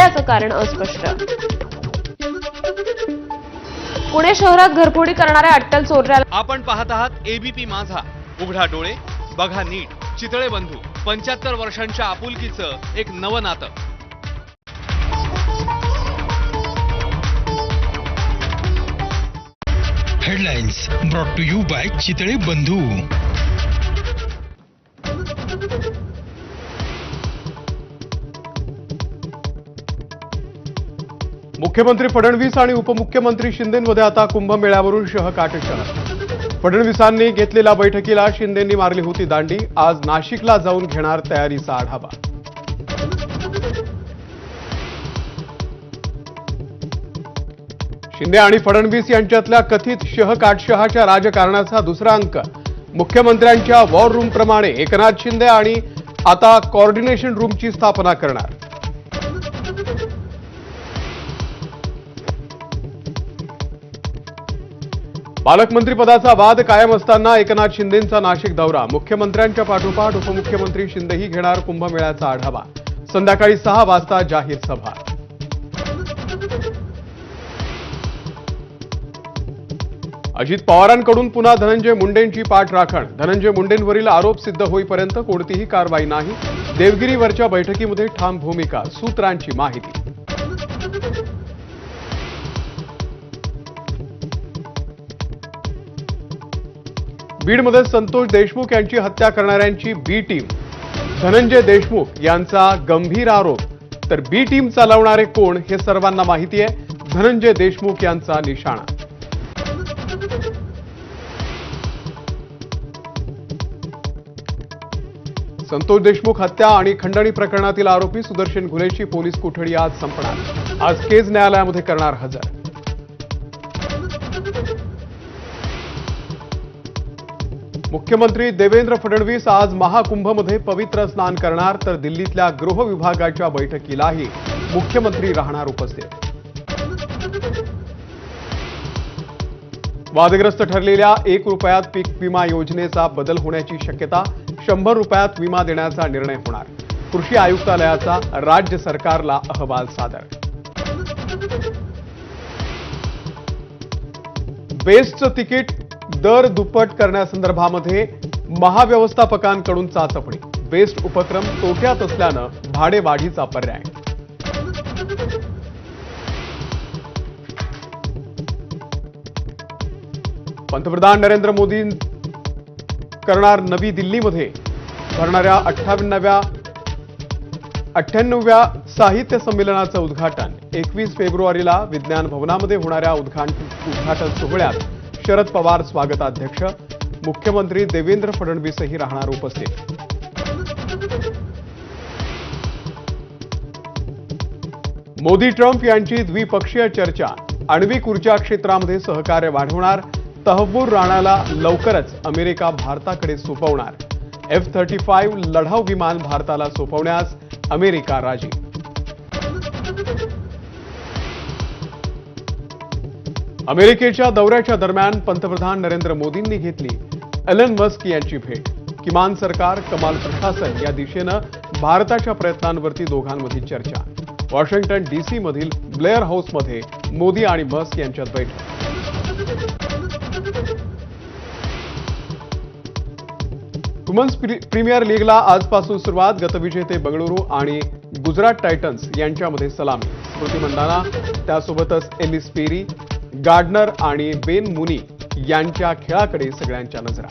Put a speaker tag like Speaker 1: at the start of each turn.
Speaker 1: चिडल्याचं कारण अस्पष्ट. पुणे शहरात घरफोडी करणाऱ्या अट्टल चोरट्याला
Speaker 2: आपण पाहत आहात एबीपी माझा. उघडा डोळे, बघा नीट. चितळे बंधू 75 वर्षांच्या आपुलकीचं एक नवं नातं.
Speaker 3: Headlines brought to you by Chitale Bandhu.
Speaker 4: मुख्यमंत्री फडणवीस आणि उपमुख्यमंत्री शिंदेंमध्ये आता कुंभमेळ्यावरून शहकाटशह. फडणवीसांनी घेतलेल्या बैठकीला शिंदेंनी मारली होती दांडी. आज नाशिकला जाऊन घेणार तयारीचा आढावा. शिंदे आणि फडणवीस यांच्यातल्या कथित शहकाटशहाच्या राजकारणाचा दुसरा अंक. मुख्यमंत्र्यांच्या वॉर रूम प्रमाणे एकनाथ शिंदे आणि आता कोऑर्डिनेशन रूमची स्थापना करणार. पालकमंत्रीपदाचा वाद कायम असताना एकनाथ शिंदेंचा नाशिक दौरा. मुख्यमंत्र्यांच्या पाठोपाठ उपमुख्यमंत्री शिंदेही घेणार कुंभमेळ्याचा आढावा. संध्याकाळी 6 वाजता जाहीर सभा. अजित पवारांकडून पुन्हा धनंजय मुंडेंची पाठराखण. धनंजय मुंडेंवरील आरोप सिद्ध होईपर्यंत कोणतीही कारवाई नाही. देवगिरीवरच्या बैठकीमध्ये ठाम भूमिका. सूत्रांची माहिती. बीडमध्ये संतोष देशमुख यांची हत्या करणाऱ्यांची बी टीम. धनंजय देशमुख यांचा गंभीर आरोप. तर बी टीम चालवणारे कोण हे सर्वांना माहिती आहे. धनंजय देशमुख यांचा निशाणा. संतोष देशमुख हत्या आणि खंडणी प्रकरणातील आरोपी सुदर्शन घुलेची पोलीस कोठडी आज संपणार. आज केज न्यायालयामध्ये करणार हजर. मुख्यमंत्री देवेंद्र फडणवीस आज महाकुंभमध्ये पवित्र स्नान करणार. तर दिल्लीतल्या गृह विभागाच्या बैठकीलाही मुख्यमंत्री राहणार उपस्थित. वादग्रस्त ठरलेल्या 1 रुपयात पीक विमा योजनेचा बदल होण्याची शक्यता. 100 रुपयात विमा देण्याचा निर्णय होणार. कृषी आयुक्तालयाचा राज्य सरकारला अहवाल सादर. बेस्टचं तिकीट दर दुप्पट करण्यासंदर्भामध्ये महाव्यवस्थापकांकडून चाचपणी. बेस्ट उपक्रम तोट्यात असल्यानं भाडेवाढीचा पर्याय. पंतप्रधान नरेंद्र मोदी करणार नवी दिल्लीमध्ये भरणाऱ्या 98व्या साहित्य संमेलनाचं उद्घाटन. 21 फेब्रुवारीला विज्ञान भवनामध्ये होणाऱ्या उद्घाटन सोहळ्यात शरद पवार स्वागताध्यक्ष. मुख्यमंत्री देवेंद्र फडणवीसही राहणार उपस्थित. मोदी ट्रम्प यांची द्विपक्षीय चर्चा. आण्विक ऊर्जा क्षेत्रामध्ये सहकार्य वाढवणार. तहव्वूर राणाला लवकरच अमेरिका भारताकडे सोपवणार. F-35 लढाऊ विमान भारताला सोपवण्यास अमेरिका राजी. अमेरिकेच्या दौऱ्याच्या दरम्यान पंतप्रधान नरेंद्र मोदींनी घेतली एलन मस्क यांची भेट. किमान सरकार कमाल प्रशासन या दिशेनं भारताच्या प्रयत्नांवरती दोघांमधील चर्चा. वॉशिंग्टन DC मधील ब्लेअर हाऊसमध्ये मोदी आणि मस्क यांच्यात बैठक. वुमन्स प्रीमियर लीगला आजपासून सुरुवात. गतविजेते बंगळुरू आणि गुजरात टायटन्स यांच्यामध्ये सलामी. स्मृती मंदाना त्यासोबतच एलिस पेरी, गार्डनर आणि बेन मुनी यांच्या खेळाकडे सगळ्यांच्या नजरा.